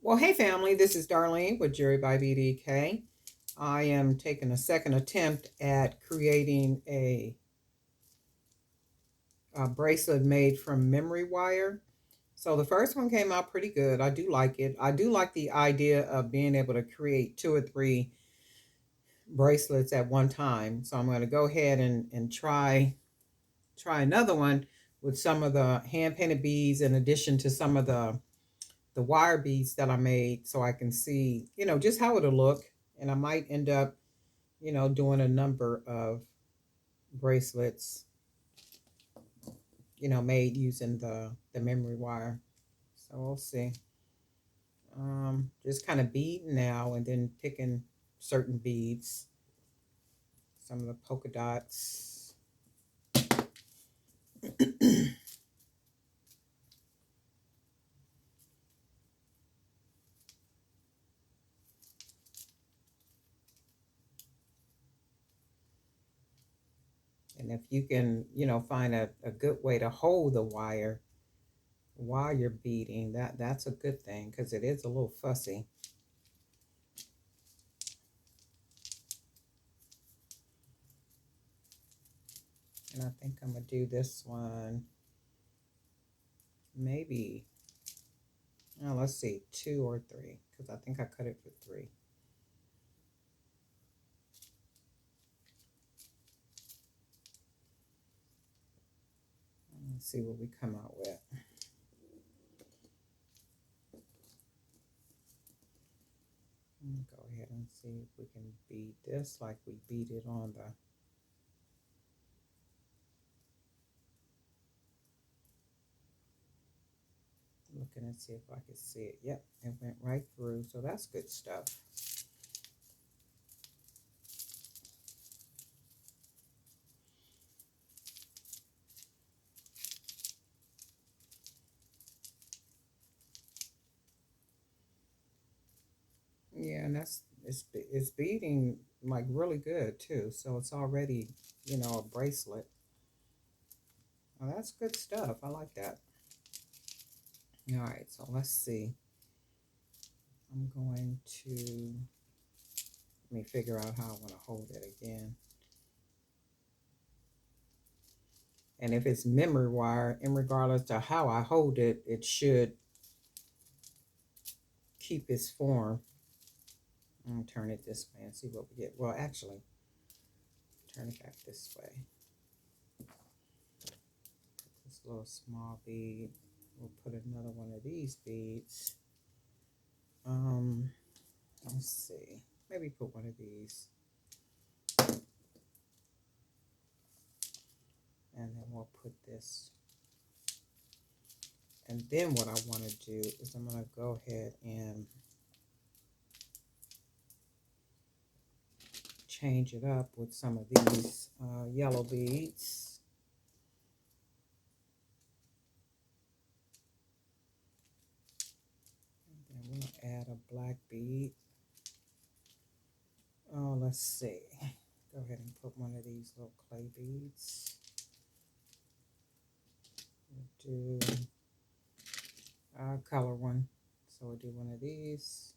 Well, hey family, this is Darlene with Jewelry by BDK. I am taking a second attempt at creating a bracelet made from memory wire. So the first one came out pretty good. I do like it. I do like the idea of being able to create two or three bracelets at one time. So I'm going to go ahead and try another one with some of the hand painted beads in addition to some of the wire beads that I made so I can see, just how it'll look. And I might end up, doing a number of bracelets, made using the memory wire. So we'll see. Just kind of beading now and then picking certain beads, some of the polka dots. And if you can, find a good way to hold the wire while you're beading, that's a good thing because it is a little fussy. And I think I'm gonna do this one maybe, let's see, 2 or 3, because I think I cut it for 3. Let's see what we come out with. Go ahead and see if we can bead this like we beat it on the looking and see if I can see it. Yep, it went right through, so that's good stuff. Yeah, and it's beading like really good too, so it's already, a bracelet. Oh, that's good stuff. I like that. All right, so let's see. I'm going to let me figure out how I want to hold it again. And if it's memory wire, and regardless to how I hold it, it should keep its form. I'm gonna turn it this way and see what we get. Well, actually, turn it back this way. Put this little small bead. We'll put another one of these beads. Let's see. Maybe put one of these. And then we'll put this. And then what I want to do is I'm going to go ahead and change it up with some of these yellow beads. And then we'll add a black bead. Oh, let's see. Go ahead and put one of these little clay beads. We'll do our color one. So we'll do one of these.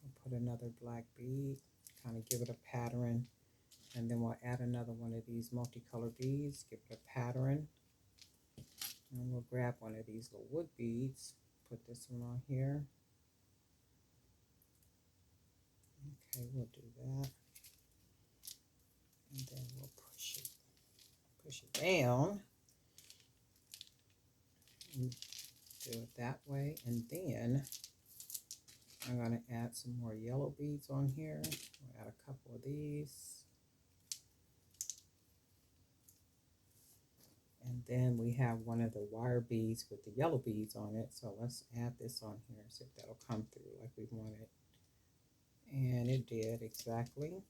We'll put another black bead, kind of give it a pattern. And then we'll add another one of these multicolored beads, give it a pattern. And we'll grab one of these little wood beads, put this one on here. Okay, we'll do that. And then we'll push it down. And do it that way. And then I'm going to add some more yellow beads on here. We'll add a couple of these. And then we have one of the wire beads with the yellow beads on it. So let's add this on here, see if that'll come through like we wanted. And it did exactly.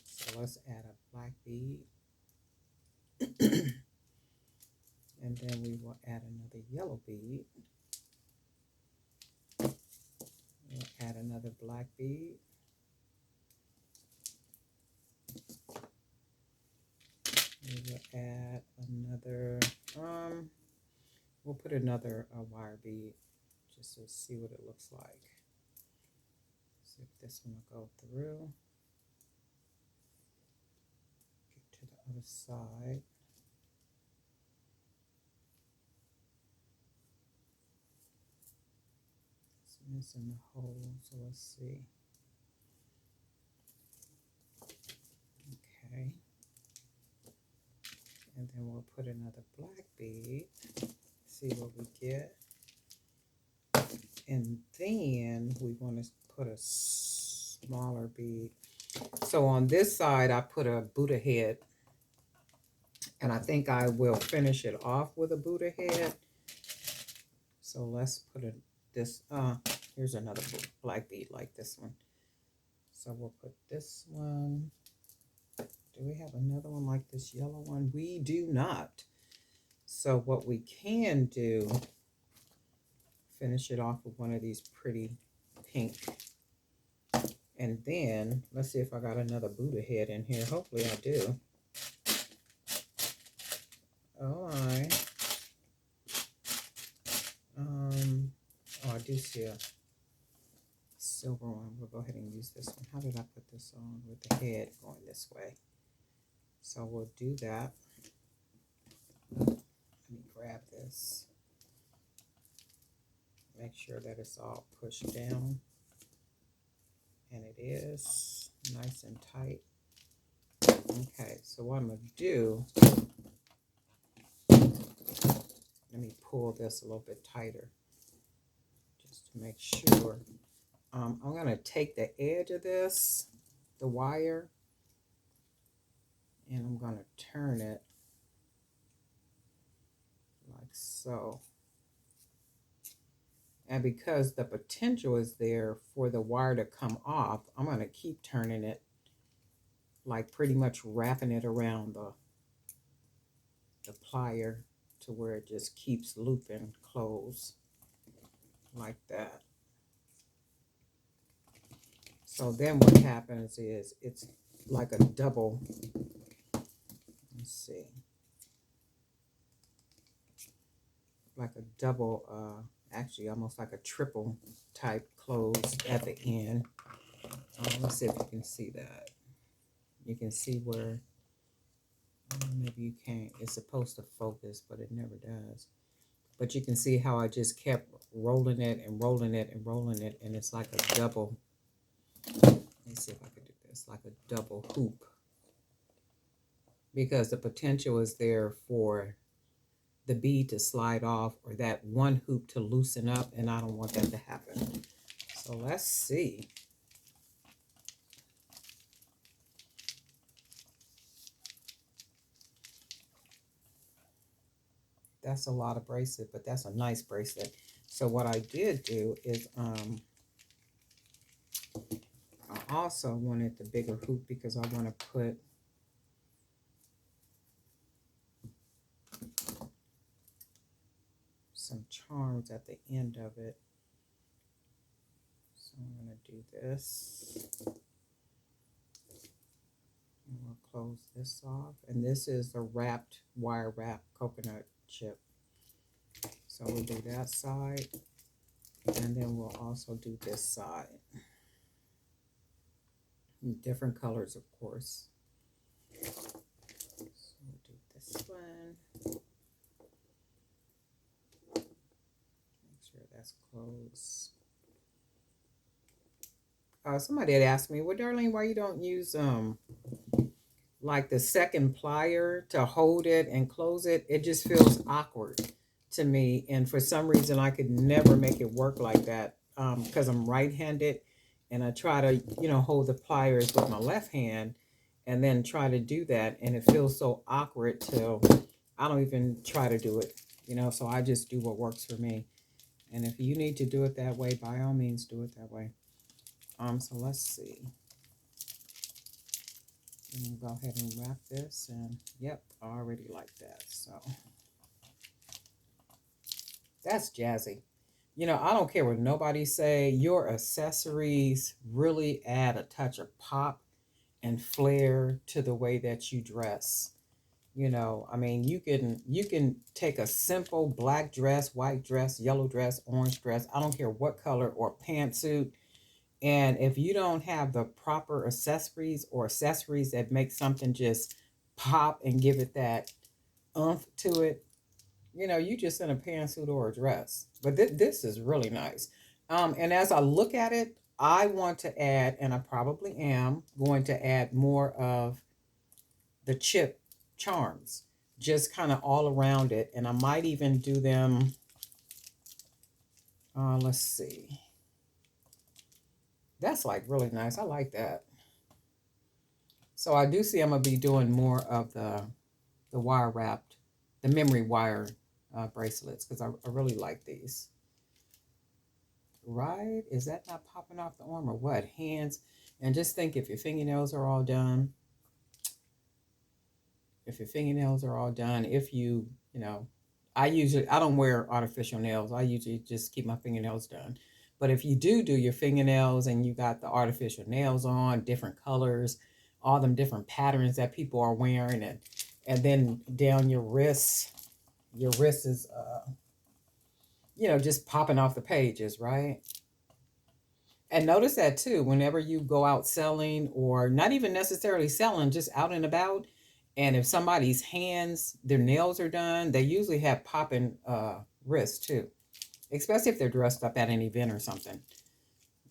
So let's add a black bead. And then we will add another yellow bead. We'll add another black bead. We will add another, we'll put another wire bead just to see what it looks like. See if this one will go through. Get to the other side. It's missing the hole, so let's see. Okay. And then we'll put another black bead, see what we get. And then we want to put a smaller bead. So on this side, I put a Buddha head. And I think I will finish it off with a Buddha head. So let's put this, here's another black bead like this one. So we'll put this one. Do we have another one like this yellow one? We do not. So what we can do, finish it off with one of these pretty pink. And then, let's see if I got another Buddha head in here. Hopefully I do. Oh, I do see a silver one. We'll go ahead and use this one. How did I put this on with the head going this way? So we'll do that. Let me grab this. Make sure that it's all pushed down. And it is nice and tight. Okay, so what I'm going to do, let me pull this a little bit tighter just to make sure. I'm going to take the edge of this, the wire, and I'm going to turn it like so. And because the potential is there for the wire to come off, I'm going to keep turning it, like pretty much wrapping it around the plier to where it just keeps looping closed like that. So then what happens is it's like a double, let's see, like a double, actually almost like a triple type close at the end. Let's see if you can see that. You can see where, maybe you can't, it's supposed to focus, but it never does. But you can see how I just kept rolling it and rolling it and rolling it, and it's like a double. Let me see if I can do this, like a double hoop. Because the potential is there for the bead to slide off or that one hoop to loosen up, and I don't want that to happen. So let's see. That's a lot of bracelet, but that's a nice bracelet. So what I did do is I also wanted the bigger hoop because I want to put some charms at the end of it. So I'm going to do this. And we'll close this off. And this is the wrapped, wire wrapped coconut chip. So we'll do that side. And then we'll also do this side. In different colors, of course. So we'll do this one. Make sure that's closed. Somebody had asked me, well, Darlene, why you don't use like the second plier to hold it and close it? It just feels awkward to me, and for some reason I could never make it work like that because I'm right-handed, and I try to hold the pliers with my left hand and then try to do that, and it feels so awkward till I don't even try to do it, so I just do what works for me. And if you need to do it that way, by all means do it that way. So let's see. I'm gonna go ahead and wrap this, and yep, I already like that. So that's jazzy. I don't care what nobody say. Your accessories really add a touch of pop and flair to the way that you dress. You know, I mean, you can take a simple black dress, white dress, yellow dress, orange dress, I don't care what color, or pantsuit. And if you don't have the proper accessories or accessories that make something just pop and give it that oomph to it, you know, you just in a pantsuit or a dress. But this is really nice. And as I look at it, I want to add, and I probably am going to add more of the chip charms, just kind of all around it. And I might even do them, let's see. That's like really nice. I like that. So I do see I'm gonna be doing more of the wire wrapped, the memory wire bracelets, because I really like these. Right? Is that not popping off the arm or what? Hands. And just think, if your fingernails are all done, if your fingernails are all done, if you know, I don't wear artificial nails. I usually just keep my fingernails done. But if you do your fingernails and you got the artificial nails on, different colors, all them different patterns that people are wearing, and then down your wrist is just popping off the pages, right? And notice that too, whenever you go out selling, or not even necessarily selling, just out and about. And if somebody's hands, their nails are done, they usually have popping wrists too, especially if they're dressed up at an event or something,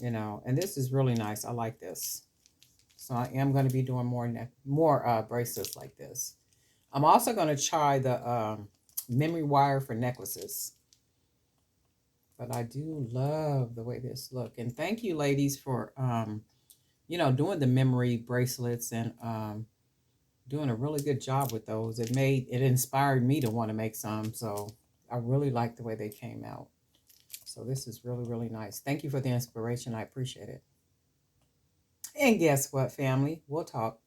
And this is really nice. I like this. So I am going to be doing more bracelets like this. I'm also going to try the memory wire for necklaces. But I do love the way this look. And thank you, ladies, for doing the memory bracelets and doing a really good job with those. It inspired me to want to make some. So I really like the way they came out. So this is really, really nice. Thank you for the inspiration. I appreciate it. And guess what, family? We'll talk